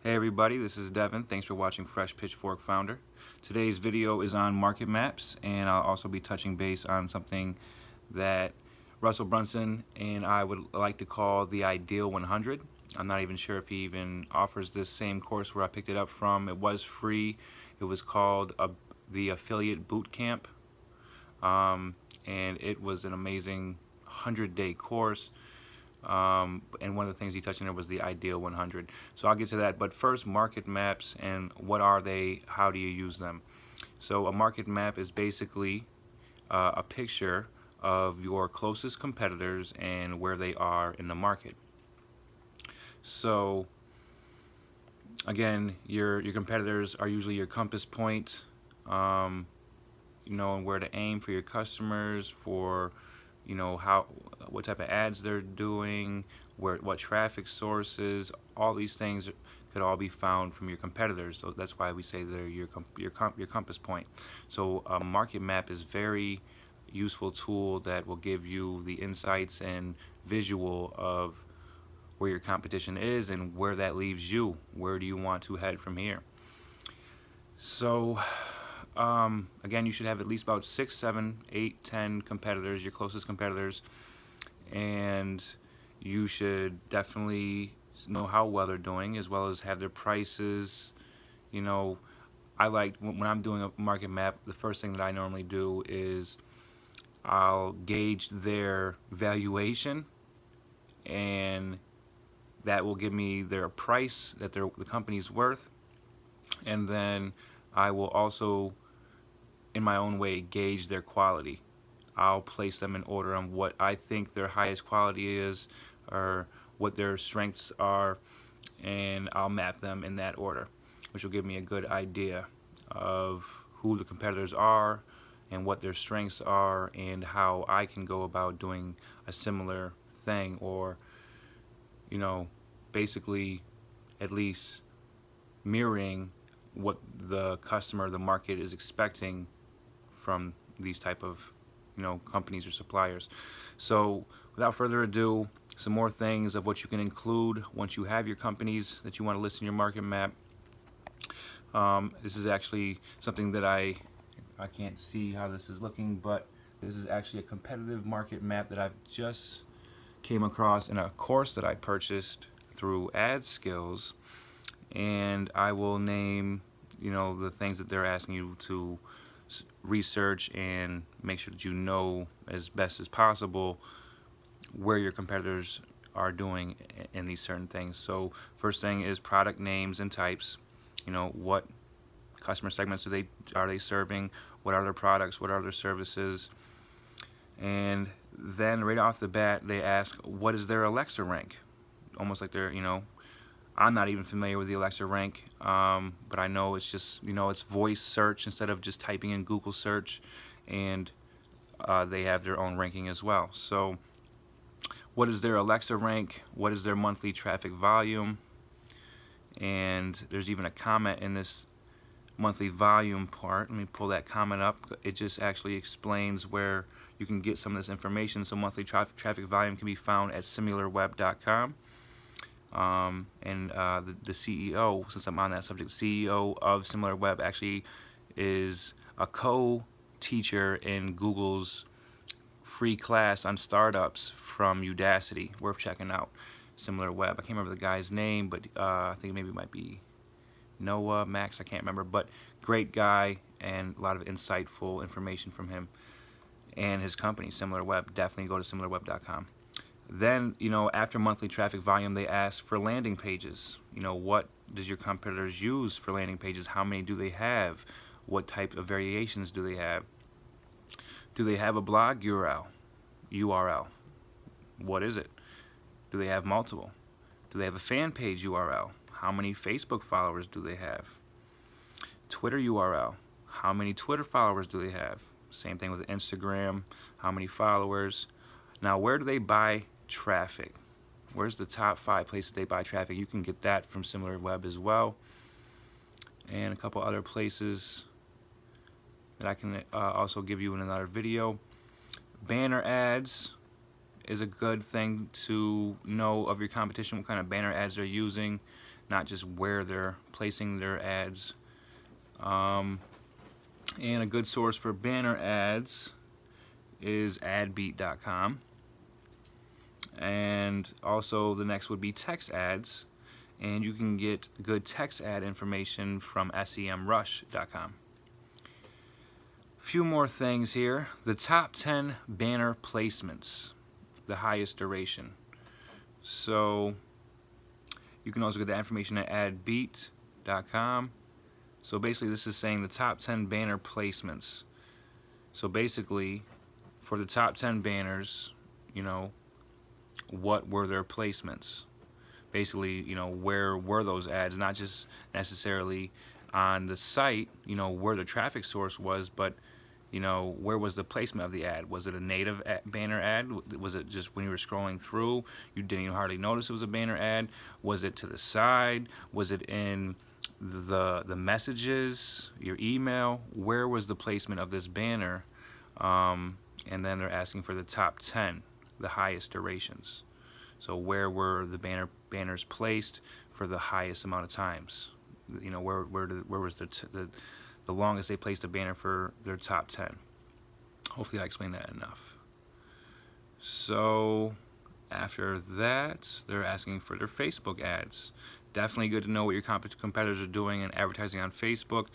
Hey everybody, this is Devin. Thanks for watching Fresh Pitchfork Founder. Today's video is on market maps, and I'll also be touching base on something that Russell Brunson and I would like to call the Ideal 100. I'm not even sure if he even offers this same course where I picked it up from. It was free. It was called the Affiliate Bootcamp, and it was an amazing 100-day course. And one of the things he touched on there was the Ideal 100. So I'll get to that, but first, market maps, and what are they? How do you use them? So a market map is basically a picture of your closest competitors and where they are in the market. So again, your competitors are usually your compass point, and where to aim for your customers, for what type of ads they're doing, what traffic sources. All these things could all be found from your competitors. So that's why we say they're your compass point. So a market map is very useful tool that will give you the insights and visual of where your competition is and where that leaves you. Where do you want to head from here? So again, you should have at least about 6, 7, 8, 10 competitors, your closest competitors, and you should definitely know how well they're doing, as well as have their prices. I like, when I'm doing a market map, the first thing that I normally do is I'll gauge their valuation, and that will give me their price that the company's worth, and then I will also, in my own way, gauge their quality. I'll place them in order on what I think their highest quality is, or what their strengths are, and I'll map them in that order, which will give me a good idea of who the competitors are and what their strengths are, and how I can go about doing a similar thing, or basically at least mirroring what the customer, the market, is expecting from these type of companies or suppliers. So without further ado, some more things of what you can include once you have your companies that you want to list in your market map. This is actually something that I can't see how this is looking, but this is actually a competitive market map that I've just came across in a course that I purchased through AdSkills, and I will name the things that they're asking you to research and make sure that you know as best as possible where your competitors are doing in these certain things. So first thing is product names and types. What customer segments are they serving? What are their products? What are their services? And then right off the bat, they ask, what is their Alexa rank? Almost like they're, I'm not even familiar with the Alexa rank, but I know it's just, it's voice search instead of just typing in Google search, and they have their own ranking as well. So what is their Alexa rank? What is their monthly traffic volume? And there's even a comment in this monthly volume part. Let me pull that comment up. It just actually explains where you can get some of this information. So monthly traffic volume can be found at SimilarWeb.com. And the CEO, since I'm on that subject, CEO of SimilarWeb actually is a co-teacher in Google's free class on startups from Udacity. Worth checking out. SimilarWeb. I can't remember the guy's name, but I think maybe it might be Noah, Max, I can't remember, but great guy, and a lot of insightful information from him and his company, SimilarWeb. Definitely go to SimilarWeb.com. Then, after monthly traffic volume, they ask for landing pages. What does your competitors use for landing pages? How many do they have? What type of variations do they have? Do they have a blog URL? What is it? Do they have multiple? Do they have a fan page URL? How many Facebook followers do they have? Twitter URL. How many Twitter followers do they have? Same thing with Instagram. How many followers? Now, where do they buy traffic? Where's the top 5 places they buy traffic? You can get that from SimilarWeb as well, and a couple other places that I can also give you in another video. Banner ads is a good thing to know of your competition, what kind of banner ads they're using. not just where they're placing their ads. And a good source for banner ads is adbeat.com. And also the next would be text ads, and you can get good text ad information from semrush.com. Few more things here. The top 10 banner placements, the highest duration. So you can also get that information at adbeat.com. So basically this is saying the top 10 banner placements. So basically for the top 10 banners, you know, what were their placements? Basically, you know, where were those ads? Not just necessarily on the site, you know, where the traffic source was, but you know, where was the placement of the ad? Was it a native banner ad? Was it just when you were scrolling through, you didn't even hardly notice it was a banner ad? Was it to the side? Was it in the messages, your email? Where was the placement of this banner? And then they're asking for the top 10, the highest durations. So where were the banners placed for the highest amount of times? You know, where was the longest they placed a banner for their top 10. Hopefully I explained that enough. So after that, they're asking for their Facebook ads. Definitely good to know what your competitors are doing and advertising on Facebook.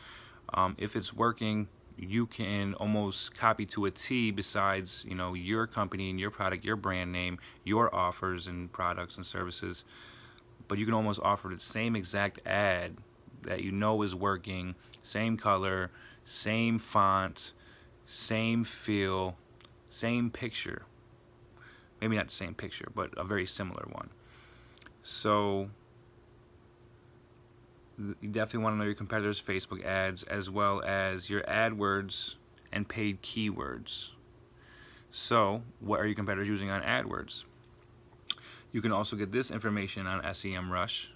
If it's working, you can almost copy to a T, besides, you know, your company and your product, your brand name, your offers and products and services. But you can almost offer the same exact ad that you know is working, same color, same font, same feel, same picture. Maybe not the same picture, but a very similar one. So you definitely want to know your competitors' Facebook ads, as well as your AdWords and paid keywords. So what are your competitors using on AdWords? You can also get this information on SEMrush.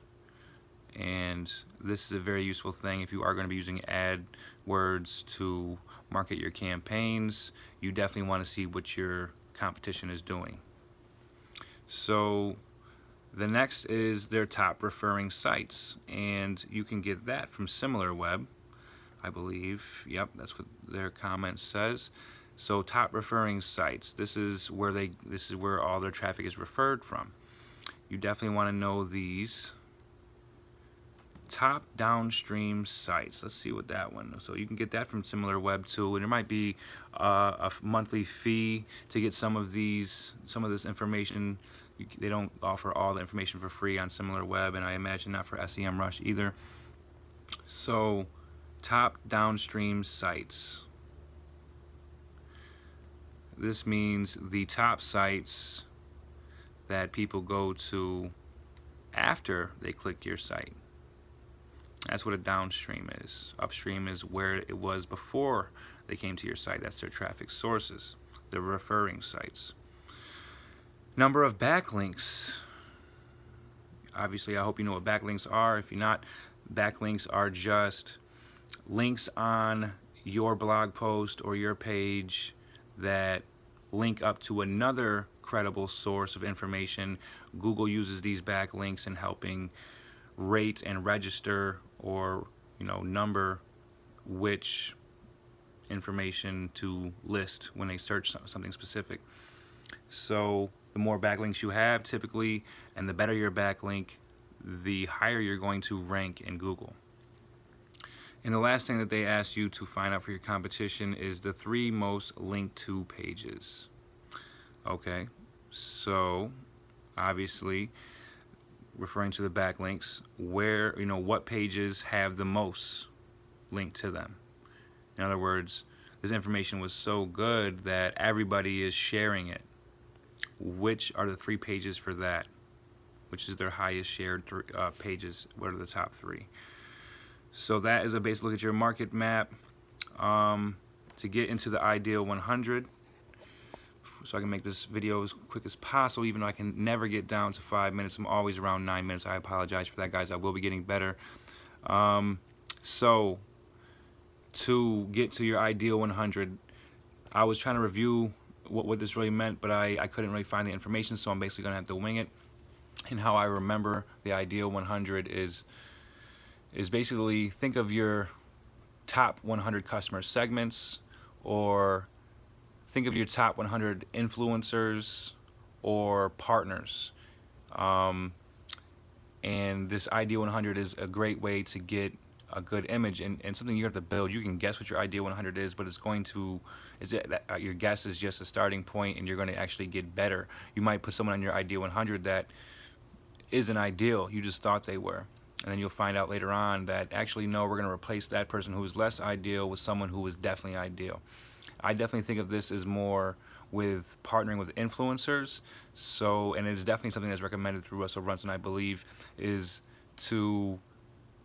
And this is a very useful thing if you are going to be using AdWords to market your campaigns. You definitely want to see what your competition is doing. So the next is their top referring sites, and you can get that from SimilarWeb, I believe. Yep, that's what their comment says. So top referring sites, this is where all their traffic is referred from. You definitely want to know these. Top downstream sites. Let's see what that one. So you can get that from SimilarWeb too, and there might be a monthly fee to get some of this information. They don't offer all the information for free on SimilarWeb, and I imagine not for SEMrush either. So top downstream sites. This means the top sites that people go to after they click your site. That's what a downstream is. Upstream is where it was before they came to your site. That's their traffic sources, the referring sites. Number of backlinks. Obviously, I hope you know what backlinks are. If you're not, backlinks are just links on your blog post or your page that link up to another credible source of information. Google uses these backlinks in helping rate and register, or number which information to list when they search something specific. So the more backlinks you have typically, and the better your backlink, the higher you're going to rank in Google. And the last thing that they ask you to find out for your competition is the 3 most linked to pages. Okay, so obviously referring to the backlinks, where, what pages have the most linked to them. In other words, this information was so good that everybody is sharing it. Which are the 3 pages for that? Which is their highest shared pages? What are the top 3? So that is a basic look at your market map. To get into the ideal 100, so I can make this video as quick as possible, even though I can never get down to 5 minutes. I'm always around 9 minutes. I apologize for that, guys. I will be getting better. So to get to your ideal 100, I was trying to review what this really meant, but I couldn't really find the information, so I'm basically going to have to wing it. And how I remember the Ideal 100 is basically, think of your top 100 customer segments, or think of your top 100 influencers or partners. And this Ideal 100 is a great way to get a good image, and something you have to build. You can guess what your Ideal 100 is, but your guess is just a starting point, and you're going to actually get better. You might put someone on your Ideal 100 that isn't ideal, you just thought they were, and then you'll find out later on that actually no, we're going to replace that person who is less ideal with someone who is definitely ideal. I definitely think of this as more with partnering with influencers. So, and it is definitely something that's recommended through Russell Brunson, I believe, is to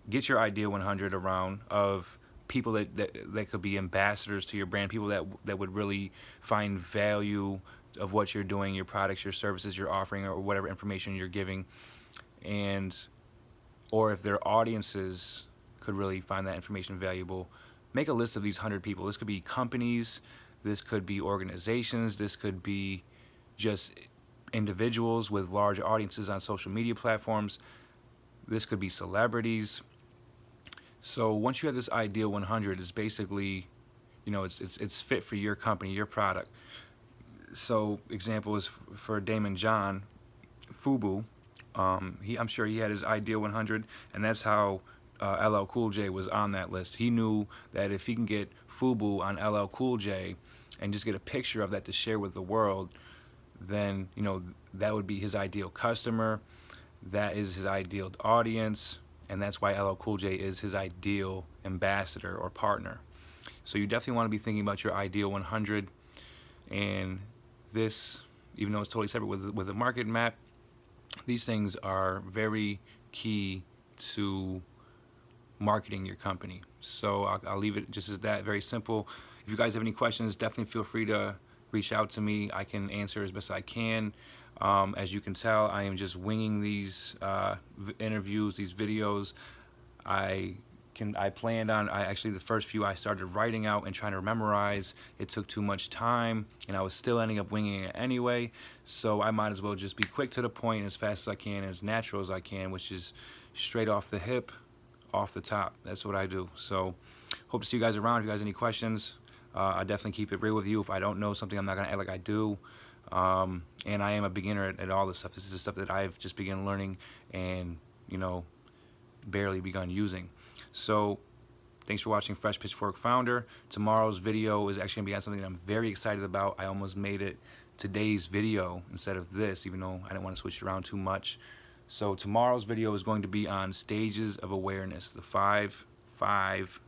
get your Ideal 100 around of people that could be ambassadors to your brand, people that would really find value of what you're doing, your products, your services you're offering, or whatever information you're giving, or if their audiences could really find that information valuable. Make a list of these 100 people. This could be companies, this could be organizations, this could be just individuals with large audiences on social media platforms, this could be celebrities. So once you have this Ideal 100, it's basically, you know, it's fit for your company, your product. So example is for Daymond John, FUBU. I'm sure he had his Ideal 100, and that's how LL Cool J was on that list. He knew that if he can get FUBU on LL Cool J and just get a picture of that to share with the world, then, you know, that would be his ideal customer, that is his ideal audience, and that's why LL Cool J is his ideal ambassador or partner. So you definitely want to be thinking about your Ideal 100, and this, even though it's totally separate with a market map, these things are very key to marketing your company. So I'll leave it just as that, very simple. If you guys have any questions, definitely feel free to reach out to me. I can answer as best I can. As you can tell, I am just winging these interviews, these videos. Actually the first few I started writing out and trying to memorize. It took too much time, and I was still ending up winging it anyway. So I might as well just be quick to the point, as fast as I can, as natural as I can, which is straight off the hip, off the top. That's what I do. So hope to see you guys around. If you guys have any questions, I definitely keep it real with you. If I don't know something, I'm not gonna act like I do. And I am a beginner at all this stuff. This is the stuff that I've just begun learning and, you know, barely begun using. So thanks for watching Fresh Pitchfork Founder. Tomorrow's video is actually gonna be on something that I'm very excited about. I almost made it today's video instead of this, even though I didn't want to switch it around too much. So tomorrow's video is going to be on stages of awareness, the five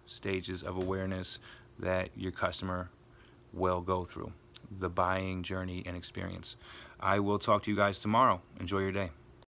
stages of awareness that your customer will go through, the buying journey and experience. I will talk to you guys tomorrow. Enjoy your day.